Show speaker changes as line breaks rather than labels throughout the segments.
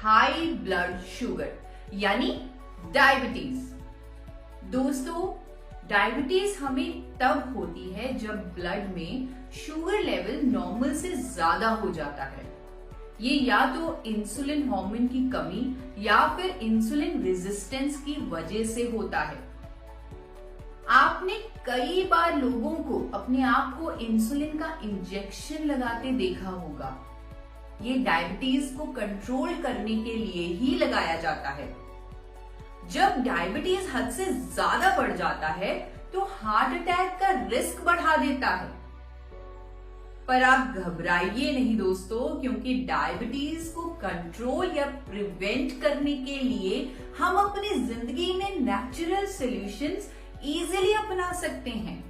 High blood sugar यानी diabetes. दोस्तों, diabetes हमें तब होती है जब ब्लड में शुगर लेवल नॉर्मल से ज्यादा हो जाता है। ये या तो इंसुलिन हार्मोन की कमी या फिर इंसुलिन रेजिस्टेंस की वजह से होता है। आपने कई बार लोगों को अपने आप को इंसुलिन का इंजेक्शन लगाते देखा होगा। ये डायबिटीज को कंट्रोल करने के लिए ही लगाया जाता है। जब डायबिटीज हद से ज्यादा बढ़ जाता है तो हार्ट अटैक का रिस्क बढ़ा देता है। पर आप घबराइए नहीं दोस्तों, क्योंकि डायबिटीज को कंट्रोल या प्रिवेंट करने के लिए हम अपनी जिंदगी में नेचुरल सॉल्यूशंस इजीली अपना सकते हैं।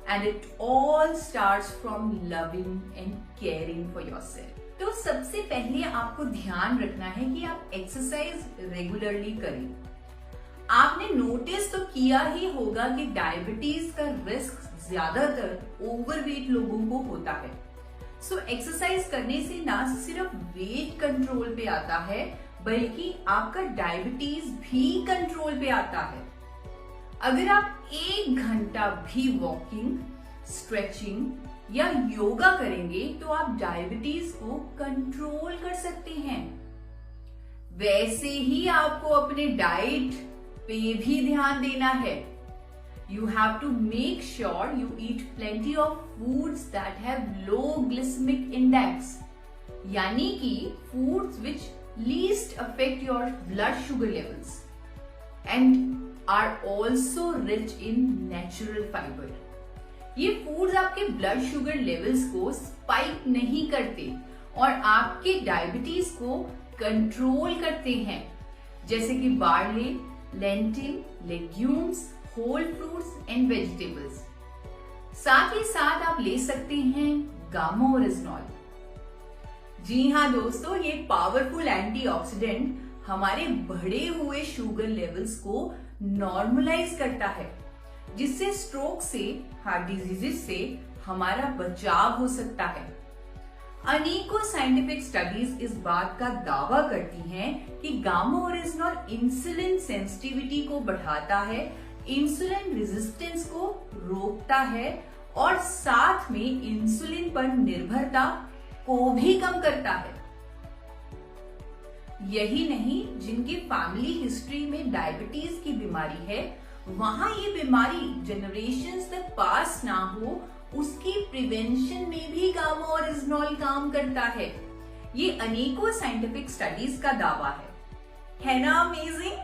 And it all starts from loving and caring for yourself. तो सबसे पहले आपको ध्यान रखना है कि आप एक्सरसाइज रेगुलरली करें। आपने नोटिस तो किया ही होगा कि डायबिटीज का रिस्क ज्यादातर ओवरवेट लोगों को होता है। सो एक्सरसाइज करने से ना सिर्फ वेट कंट्रोल पे आता है, बल्कि आपका डायबिटीज भी कंट्रोल पे आता है। अगर आप 1 घंटा भी वॉकिंग, स्ट्रेचिंग या योगा करेंगे तो आप डायबिटीज को कंट्रोल कर सकते हैं। वैसे ही आपको अपने डाइट पे भी ध्यान देना है। You have to make sure you eat plenty of foods that have low glycemic index, यानी कि foods which least affect your blood sugar levels and are also rich in natural fiber. ये foods आपके blood sugar levels को spike नहीं करते और आपके diabetes को कंट्रोल करते हैं, जैसे कि barley, lentil, legumes, whole fruits and vegetables. साथ ही साथ आप ले सकते हैं गामा ओरिजिनॉल। जी हाँ दोस्तों, ये पावरफुल एंटीऑक्सीडेंट हमारे बढ़े हुए शुगर लेवल्स को नॉर्मलाइज करता है, जिससे स्ट्रोक से, हार्ट डिजीजेस से हमारा बचाव हो सकता है। अनेकों साइंटिफिक स्टडीज इस बात का दावा करती हैं कि गामा ओरिजिनॉल इंसुलिन सेंसिटिविटी को बढ़ाता है, इंसुलिन रेजिस्टेंस को रोकता है और साथ में इंसुलिन पर निर्भरता को भी कम करता है। यही नहीं, जिनकी फैमिली हिस्ट्री में डायबिटीज की बीमारी है, वहां ये बीमारी जनरेशंस तक पास ना हो, उसकी प्रिवेंशन में भी गामा ओरिजिनॉल काम करता है। ये अनेकों साइंटिफिक स्टडीज का दावा है ना अमेजिंग?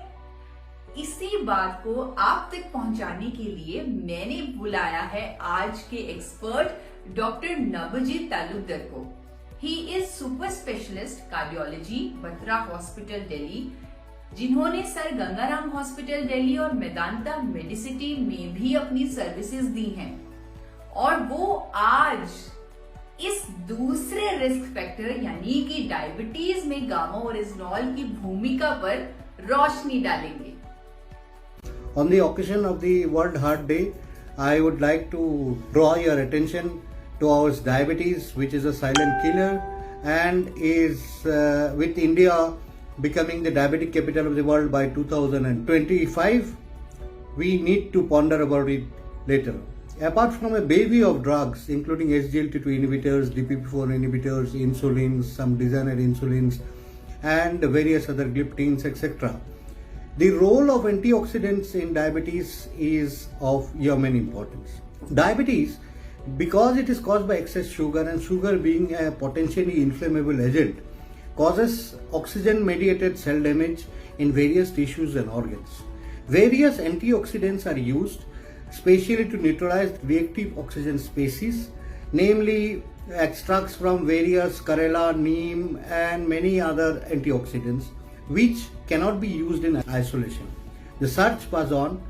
इसी बात को आप तक पहुंचाने के लिए मैंने बुलाया है आज के एक्सपर्ट डॉक्टर नवजीत तालुकदार को। He is super specialist cardiology, Batra hospital Delhi, जिन्होंने सर गंगाराम हॉस्पिटल दिल्ली और मेदांता मेडिसिटी में भी अपनी सर्विसेज दी हैं। और वो आज इस दूसरे रिस्क फैक्टर यानी कि डायबिटीज में गामा ओरिजिनॉल की भूमिका पर रोशनी डालेंगे।
On the occasion of the World Heart Day, I would like to draw your attention towards diabetes, which is a silent killer and is with India becoming the diabetic capital of the world by 2025. We need to ponder about it later. Apart from a bevy of drugs, including SGLT2 inhibitors, DPP4 inhibitors, insulins, some designer insulins, and various other gliptins, etc., the role of antioxidants in diabetes is of human importance. Diabetes, because it is caused by excess sugar, and sugar being a potentially inflammable agent, causes oxygen-mediated cell damage in various tissues and organs. Various antioxidants are used specially to neutralize reactive oxygen species, namely extracts from various Karela, neem, and many other antioxidants, which cannot be used in isolation. The search was on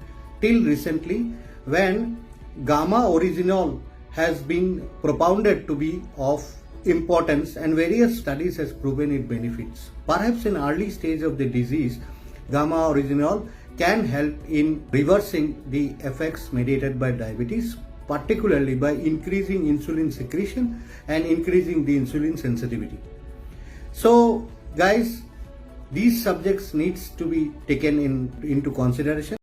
till recently when gamma oryzanol has been propounded to be of importance, and various studies has proven its benefits. Perhaps in early stage of the disease, gamma oryzanol can help in reversing the effects mediated by diabetes, particularly by increasing insulin secretion and increasing the insulin sensitivity. So guys, these subjects needs to be taken into consideration.